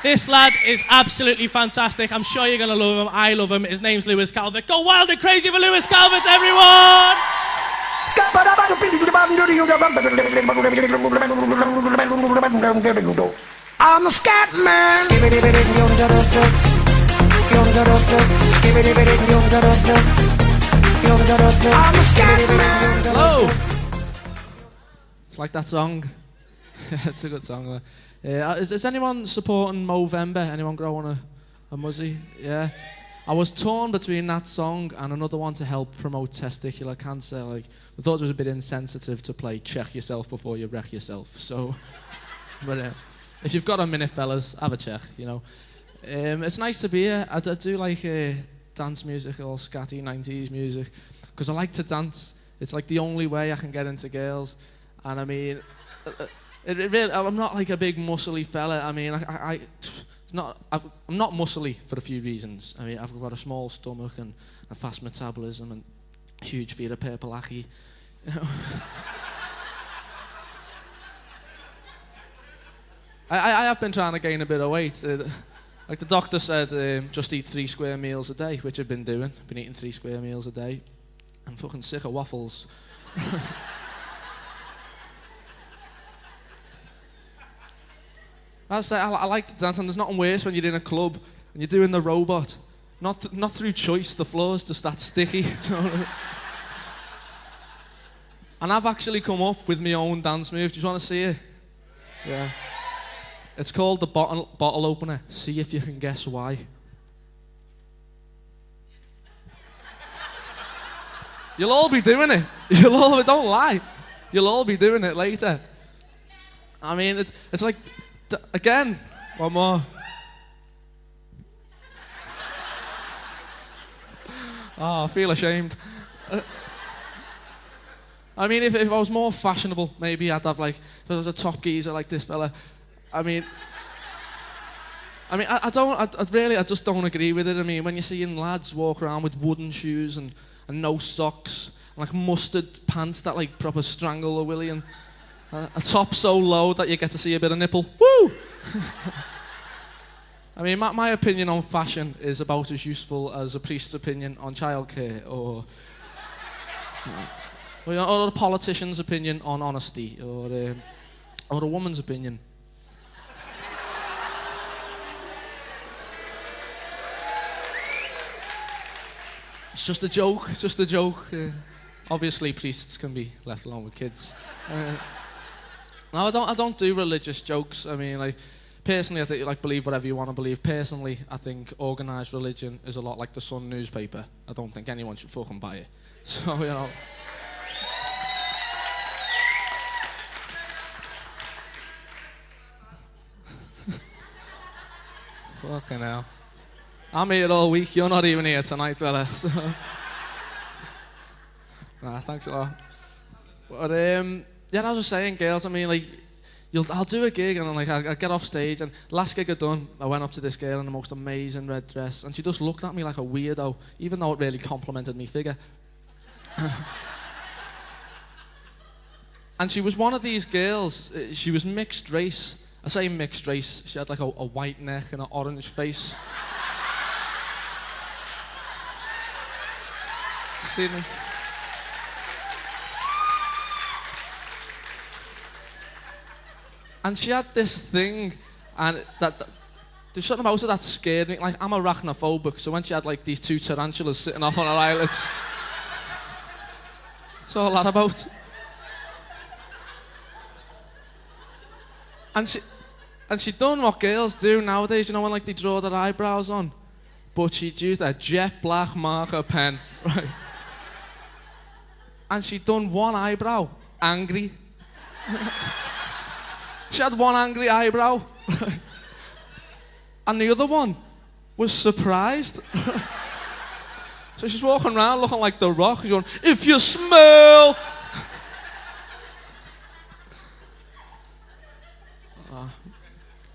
This lad is absolutely fantastic. I'm sure you're going to love him. I love him. His name's Lewis Calvert. Go wild and crazy for Lewis Calvert, everyone! I'm a scat man. I'm a scat man. Hello! It's like that song. It's a good song. Is anyone supporting Movember? Anyone growing a muzzy? Yeah. I was torn between that song and another one to help promote testicular cancer. Like, I thought it was a bit insensitive to play Check Yourself Before You Wreck Yourself. So, but if you've got a minute, fellas, have a check, you know. It's nice to be here. I do like dance music, or scatty 90s music, because I like to dance. It's like the only way I can get into girls. And I mean, I'm not like a big muscly fella. I mean, I'm not muscly for a few reasons. I mean, I've got a small stomach and a fast metabolism and huge feet of purple ackee. You know? I have been trying to gain a bit of weight. Like the doctor said, just eat 3 square meals a day, which I've been doing. Been eating 3 square meals a day. I'm fucking sick of waffles. I like to dance, and there's nothing worse when you're in a club and you're doing the robot. Not through choice, the floor's just that sticky. And I've actually come up with my own dance move. Do you want to see it? Yeah. It's called the bottle opener. See if you can guess why. You'll all be doing it. Don't lie. You'll all be doing it later. I mean, it's like, again, one more. Oh, I feel ashamed. I mean, if I was more fashionable, maybe I'd have like, if I was a top geezer like this fella. I just don't agree with it. I mean, when you're seeing lads walk around with wooden shoes and no socks, and like mustard pants that like proper strangle a willy, and a top so low that you get to see a bit of nipple. Woo! I mean, my opinion on fashion is about as useful as a priest's opinion on childcare, or a politician's opinion on honesty, or a woman's opinion. It's just a joke. Obviously, priests can be left alone with kids. No, I don't do religious jokes. I mean, like, personally, I think, like, believe whatever you want to believe. Personally, I think organised religion is a lot like the Sun newspaper. I don't think anyone should fucking buy it. So, you know. Fucking hell. I'm here all week. You're not even here tonight, fella. So. Nah, thanks a lot. But yeah, as I was saying, girls, I mean, like, I'll do a gig and I get off stage, and last gig I done, I went up to this girl in the most amazing red dress, and she just looked at me like a weirdo, even though it really complimented me figure. And she was one of these girls. She was mixed race. I say mixed race. She had like a white neck and an orange face. See me? And she had this thing, and there's something about it that scared me. Like, I'm arachnophobic, so when she had like these 2 tarantulas sitting off on her eyelids, that's all that about. And she done what girls do nowadays, you know, when like they draw their eyebrows on, but she'd used a jet black marker pen, right? And she'd done one eyebrow, angry. She had one angry eyebrow, and the other one was surprised. So she's walking around looking like The Rock. She's going, "If you smell."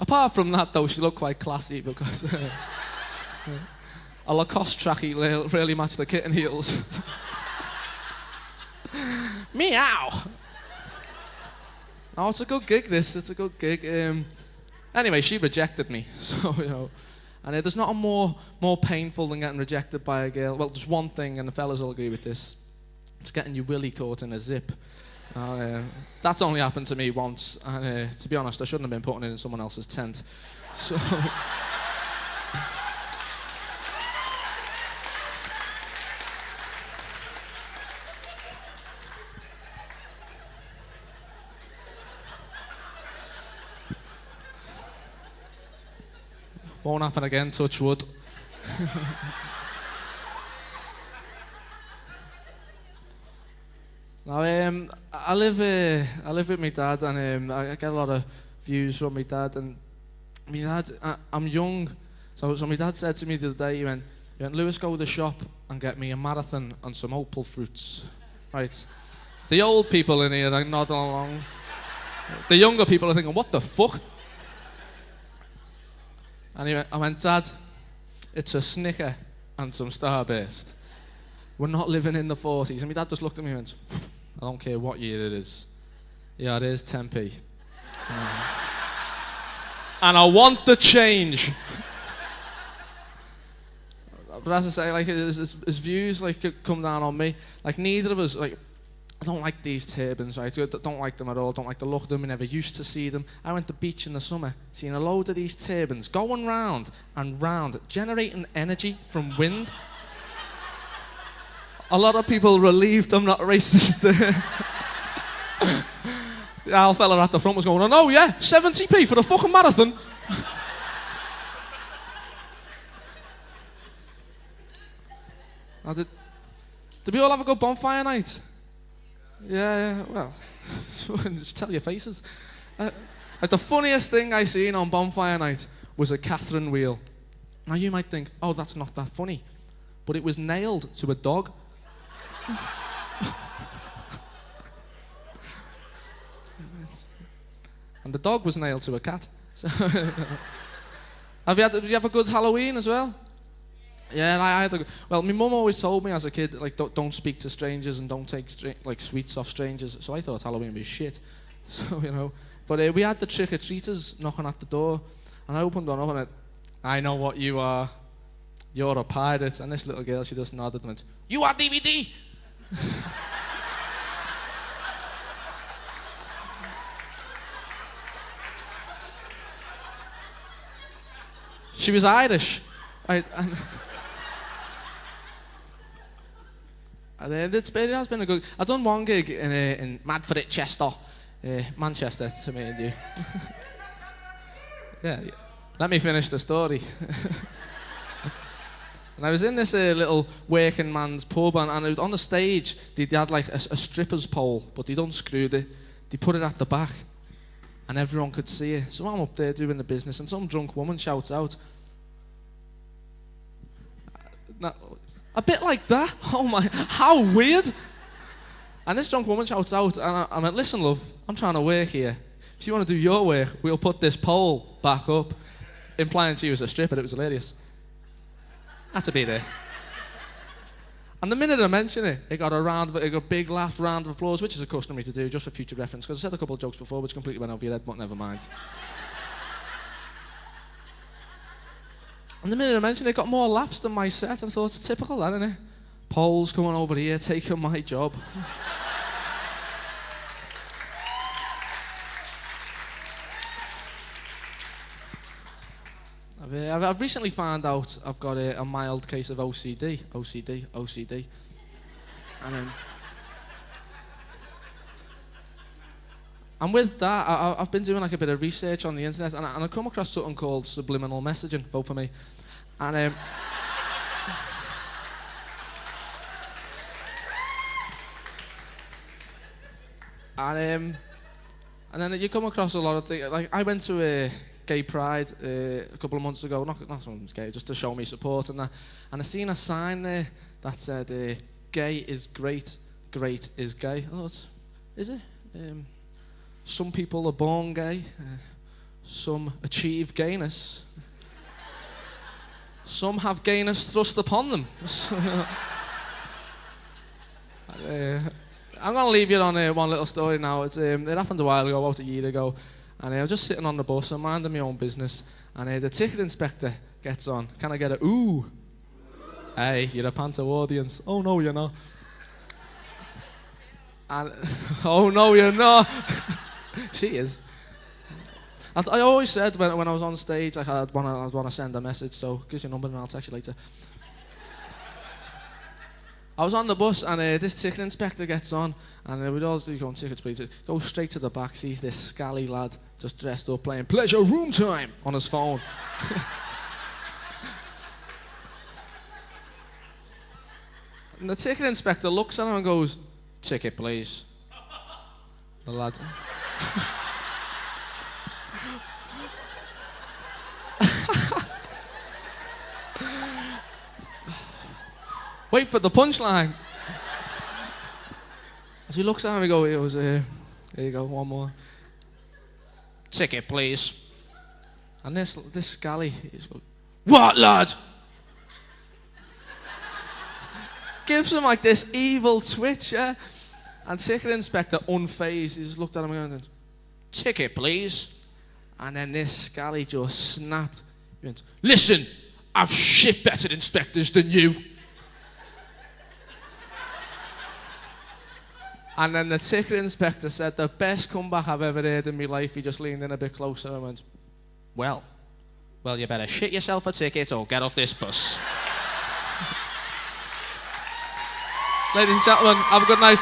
Apart from that, though, she looked quite classy because a Lacoste trackie really matched the kitten heels. Meow. Oh, it's a good gig, this. It's a good gig. Anyway, she rejected me, so, you know. And there's not a more painful than getting rejected by a girl. Well, there's one thing, and the fellas will agree with this. It's getting your willy caught in a zip. That's only happened to me once, and to be honest, I shouldn't have been putting it in someone else's tent. So... Won't happen again, touch wood. Now, I live with my dad, and I get a lot of views from my dad. And my dad, I'm young, so my dad said to me the other day, he went, Lewis, go to the shop and get me a marathon and some opal fruits. Right. The old people in here are nodding along. The younger people are thinking, what the fuck? And I went, Dad, it's a Snicker and some Starburst. We're not living in the 40s. And my dad just looked at me and went, I don't care what year it is. Yeah, it is 10p. And I want the change. But as I say, like, his views like come down on me. Like, neither of us, like, I don't like these turbans, right? I don't like them at all. Don't like the look of them. I never used to see them. I went to the beach in the summer, seeing a load of these turbans going round and round, generating energy from wind. A lot of people relieved I'm not racist. The old fella at the front was going, oh no, yeah, 70p for the fucking marathon. Did we all have a good bonfire night? Yeah, well, just tell your faces. Like the funniest thing I seen on bonfire night was a Catherine wheel. Now you might think, oh, that's not that funny. But it was nailed to a dog. And the dog was nailed to a cat. So did you have a good Halloween as well? Yeah, and I had well, my mum always told me as a kid, like, don't speak to strangers and don't take like sweets off strangers. So I thought Halloween was shit. So, you know, but we had the trick-or-treaters knocking at the door, and I opened one up and I went, I know what you are. You're a pirate. And this little girl, she just nodded and went, you are DVD. She was Irish. Right, and it has been a good... I've done one gig in Mad for It, Chester. Manchester, to me and you. Yeah, let me finish the story. And I was in this little working man's pub, and it was on the stage, they had like a stripper's pole, but they'd unscrewed it. They put it at the back, and everyone could see it. So I'm up there doing the business, and some drunk woman shouts out, now, a bit like that. Oh my, how weird. And this drunk woman shouts out, and I went, listen, love, I'm trying to work here. If you want to do your work, we'll put this pole back up. Implying she was a stripper. It was hilarious. Had to be there. And the minute I mentioned it, it got a big laugh, round of applause, which is a customary to do, just for future reference, because I said a couple of jokes before, which completely went over your head, but never mind. And the minute I mentioned it, got more laughs than my set, and I thought, it's typical, that, isn't it? Poles coming over here, taking my job. I've recently found out I've got a mild case of OCD. And with that, I've been doing like a bit of research on the internet, and I come across something called subliminal messaging. Vote for me. And and then you come across a lot of things. Like, I went to a gay pride a couple of months ago, not someone's gay, just to show me support and that. And I seen a sign there that said, "Gay is great, great is gay." I thought, is it? Some people are born gay, some achieve gayness, some have gayness thrust upon them. I'm going to leave you on one little story now. It happened a while ago, about a year ago, And I was just sitting on the bus, I'm minding my own business, and the ticket inspector gets on. Can I get a ooh? Hey, you're a panto audience. Oh no, you're not. And oh no, you're not. She is. I always said when I was on stage, like I'd want to send a message. So give your number and I'll text you later. I was on the bus and this ticket inspector gets on, and we'd always be going, tickets please. Go straight to the back, sees this scally lad just dressed up playing Pleasure Room Time on his phone. And the ticket inspector looks at him and goes, ticket please. The lad. Wait for the punchline. As he looks at him, he goes, here you go, one more. Ticket, please. And this scally is going, what, lad? Gives him like this evil twitch, yeah? And ticket inspector, unfazed, he just looked at him and went, ticket, please. And then this scally just snapped. He went, listen, I've shit-betted inspectors than you. And then the ticket inspector said, the best comeback I've ever heard in my life. He just leaned in a bit closer and went, well, you better shit yourself a ticket or get off this bus. Ladies and gentlemen, have a good night.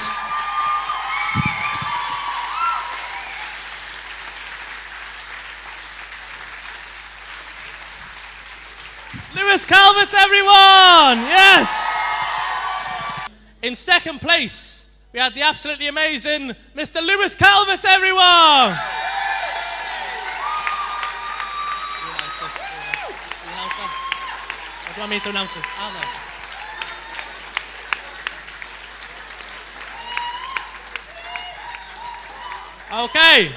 Lewis Calvert, everyone! Yes! In second place, we had the absolutely amazing Mr. Lewis Calvert, everyone! What do you want me to announce it? Okay.